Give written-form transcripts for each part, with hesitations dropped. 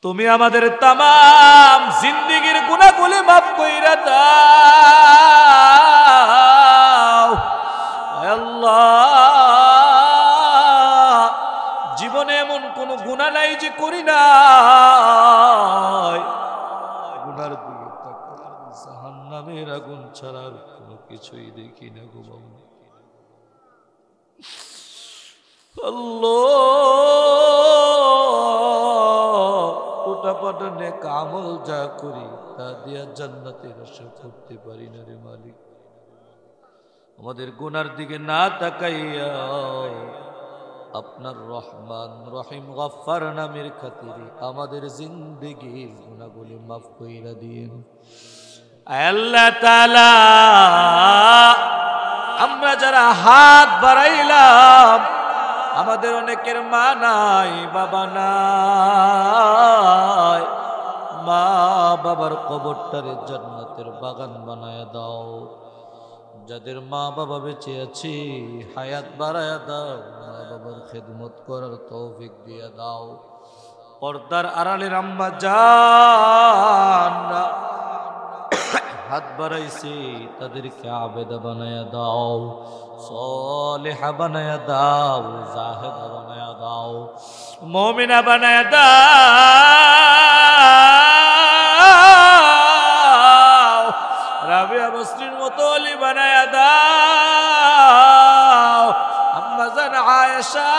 তুমি আমাদের तमाम জিন্দেগীর গুনাহগুলি maaf কইরা দাও আয় আল্লাহ জীবনে এমন কোন গুনাহ নাই যে করি নাই গুনার দিকে তাকাও জাহান্নামের আগুন ছাড়া আর কোনো কিছুই দেখি না গো বাবা আল্লাহ ওটা পাঠানে কামল যা করি তা দিয়া জান্নাতের আশা করতে পারি না রে মালিক আমাদের গুনার দিকে না তাকাইয়া আপনার রহমান রহিম গফফার নামের খাতিরে আমাদের জিন্দেগীর গুনাহগুলি maaf কইরা দিয়েন আল্লাহ তাআলা আমরা যারা হাত বাড়াইলাম আমাদের অনেকের মা নাই বাবা নাই মা বাবার কবরটারে জান্নাতের বাগান বানায়া দাও যাদের মা বাবা বেঁচে আছে হায়াত বাড়ায়া দাও মা বাবার খেদমত করার তৌফিক দিয়ে দাও পর্দার আড়ালের আম্মা জানরা হাত বাড়াইছে তাদেরকে আবেদা বানায়া দাও সালেহা বানায়া দাও জাহেদা বানায়া দাও মুমিনা বানায়া দাও রাবিয়া বসরির মতো ওলি বানায়া দাও আম্মা জান আয়েশা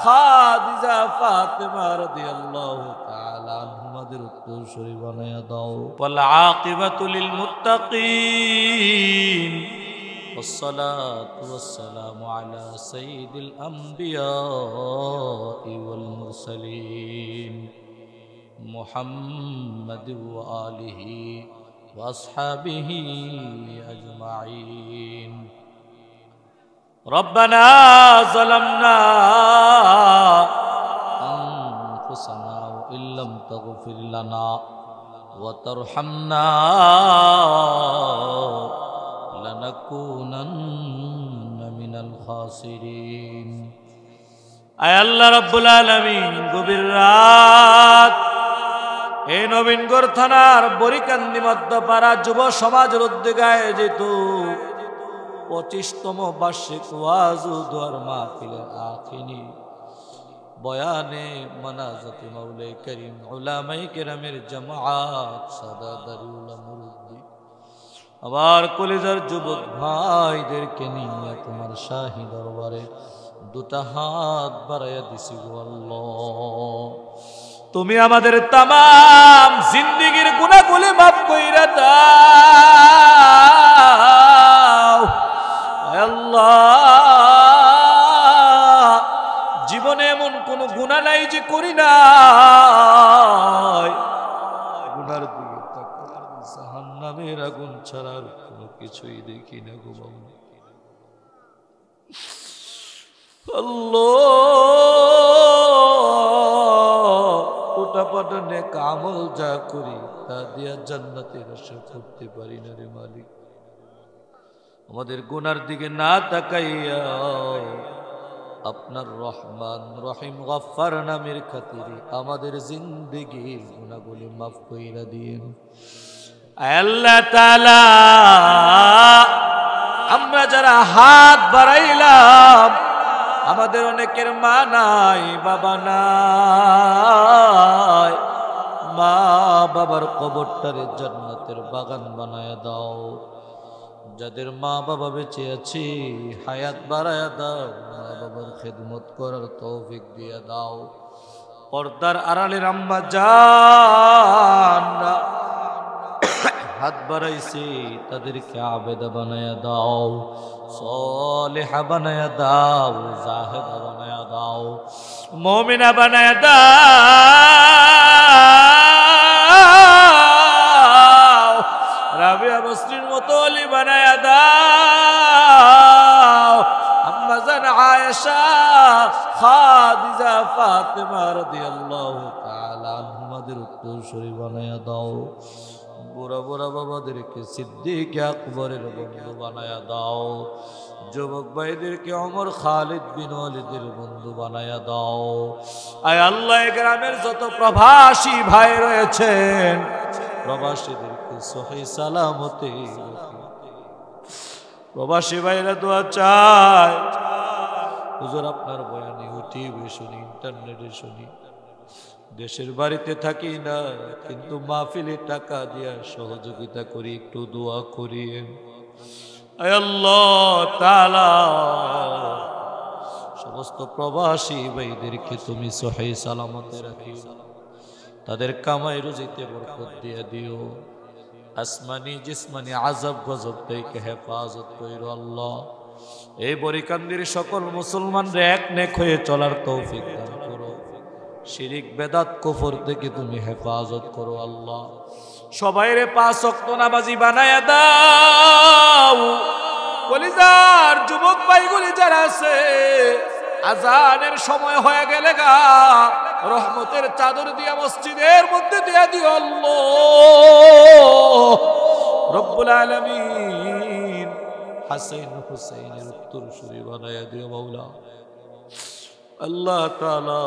খাদিজা ফাতেমা রাদিয়াল্লাহু তাআলা আনহুমাদের উত্তরসূরি বানায়া দাও ওয়াল আকিবাতু লিল মুত্তাকিন والصلاة والسلام على سيد الأنبياء والمرسلين محمد وآله وأصحابه أجمعين ربنا ظلمنا أنفسنا وإن لم تغفر لنا وترحمنا لنكونن من الخاسرين আয় আল্লাহ রাব্বুল আলামিন গভীর রাত এই নবীনগর থানার বরিকান্দি মধ্যপাড়া যুব সমাজের উদ্যোগে আয়োজিত 25তম বার্ষিক ওয়াজ ও দোয়ার মাহফিলের আখিরি বয়ানে মানাজাতে মাওলাই করিম উলামায়ে কেরামের জামাত সাদাদারুল মুরব্বি আবার কলেজার যুবক ভাইদেরকে নিয়ে তোমার শাহী দরবারে দুটা হাত বাড়াইয়া দিছি গো আল্লাহ তুমি আমাদের तमाम জিন্দেগীর গুনাহগুলি maaf কইরা দাও আয় আল্লাহ জীবনে এমন কোন গুনাহ নাই যে করি নাই গুনার দিকে তাকাও জাহান্নামের আগুন ছাড়া আর কোনো কিছুই দেখি না গো বাবা আল্লাহ ওটা পাঠানে কামল যা করি তা দিয়া জান্নাতের আশা করতে পারি না রে মালিক আমাদের গুনার দিকে না তাকাইয়া আপনার রহমান রহিম গফফার নামের খাতিরে আমাদের জিন্দেগীর গুনাহগুলি maaf কইরা দিয়েন আল্লাহ তাআলা আমরা যারা হাত বাড়াইলাম আমাদের অনেকের মা নাই বাবা নাই মা বাবার কবরটারে জান্নাতের বাগান বানায়া দাও যাদের মা বাবা বেঁচে আছে হায়াত বাড়ায়া দাও মা বাবার খেদমত করার তৌফিক দিয়ে দাও পর্দার আড়ালের আম্মা জানরা হাত বাড়াইছে তাদেরকে আবেদা বানায়া দাও সালেহা বানায়া দাও জাহেদা বানায়া দাও মুমিনা বানায়া দাও রাবিয়া বসরির মতো ওলি বানায়া দাও আম্মা জান আয়েশা খাদিজা ফাতেমা রাদিয়াল্লাহু তাআলা আনহুমাদের উত্তরসূরি বানায়া দাও বুড়া বুড়া বাবাদেরকে সিদ্দিক আকবরের বন্ধু বানায়া দাও, যুবক ভাইদেরকে ওমর খালিদ বিন ওয়ালিদের বন্ধু বানায়া দাও। আয় আল্লাহ, গ্রামের যত প্রবাসী ভাই রয়েছেন প্রবাসীদেরকে সহি সালামতে, প্রবাসী ভাইরা দোয়া চায়। হুজুর আপনার বয়ানে ইউটিউবে শুনি, ইন্টারনেটে শুনি, দেশের বাড়িতে থাকি না, কিন্তু মাহফিলে টাকা দিয়া সহযোগিতা করি, একটু দোয়া করি। আয় আল্লাহ তাআলা, সমস্ত প্রবাসী ভাইদেরকে তুমি সহি সালামতে রাখিও, তাদের কামাই রুজিতে বরকত দিয়ে দিও, আসমানি জিসমানি আযাব গজব থেকে হেফাজত কইরো আল্লাহ। এই বরিকান্দির সকল মুসলমানরা এক নেক হয়ে চলার তৌফিক দান করো, শিরিক বেদাত কুফর থেকে তুমি হেফাজত করো আল্লাহ। সবাইরে 5 ওয়াক্ত নামাজি বানায়া দাও। কলিজার যুবক ভাইগুলি যারা আছে, আজানের সময় হয়ে গেলে গা রহমতের চাদর দিয়া মসজিদের মধ্যে দিয়া দিও আল্লাহ রব্বুল আলামিন। হাসাইন হুসাইনের উত্তরসূরি বানায়া দিও মাওলা। আল্লাহ তাআলা,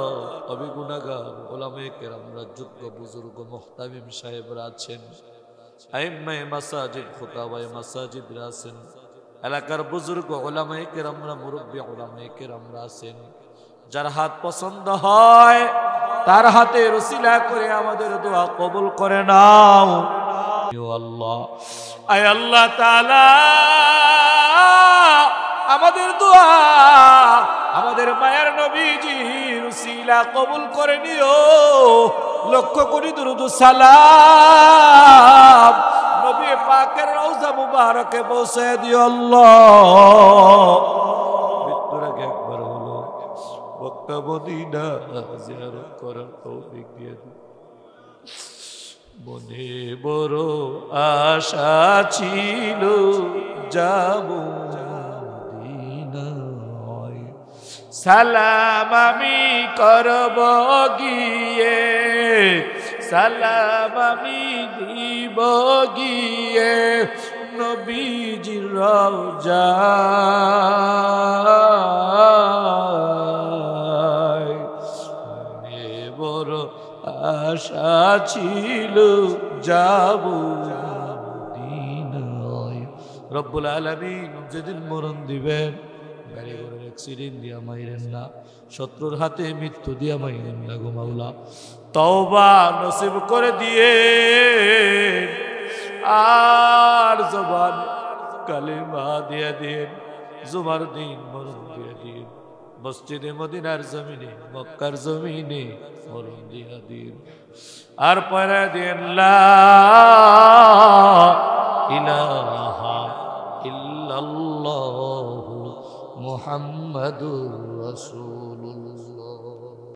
আমি গুনাহগার, উলামায়ে কেরামরা, যোগ্য বুজুর্গ মুহতামিম সাহেবরা আছেন, আইম্মায়ে মাসাজিদ, খুতাবায়ে মাসাজিদরা আছেন, এলাকার বুজুর্গ উলামায়ে কেরামরা, মুরব্বী উলামায়ে কেরামরা আছেন, যার হাত পছন্দ হয় তার হাতে রসিলা করে আমাদের দোয়া কবুল করে নাও আল্লাহ। আয় আল্লাহ তাআলা, আমাদের দোয়া আমাদের মায়ের নবীজির রসিলা কবুল করে নিও। লক্ষ কোটি দুরূদ সালাম নবী পাকের রওজা মুবারকে পৌঁছে দিও আল্লাহ। মৃত্যুর আগে একবার হলো মক্কা মদিনা জিয়ারত করার তৌফিক দিয়ে দিও। মনে বড় আশা ছিল যাব মদিনায়, সালাম আমি করব গিয়ে, সালাম আমি দিব গিয়ে নবীজির রওজায়। মনে বড় আশা ছিল যাব মদিনায়। রব্বুল আলামিন যেদিন মরণ দিবেন, গাড়ি ঘোড়ার অ্যাক্সিডেন্ট দিয়া মাইরেন না, শত্রুর হাতে মৃত্যু দিয়া মাইরেন না গো মাওলা। তওবা নসিব করে দিয়ে, আর জবান কালেমা দিয়ে দিন, জুমার দিন মরণ দিয়ে দিন, মসজিদে মদিনার জমিনে, মক্কার জমিনে মরণ দিয়া দিন, আর পরে দিন লা ইলাহা ইল্লাল্লাহু মুহাম্মাদুর রাসূলুল্লাহ।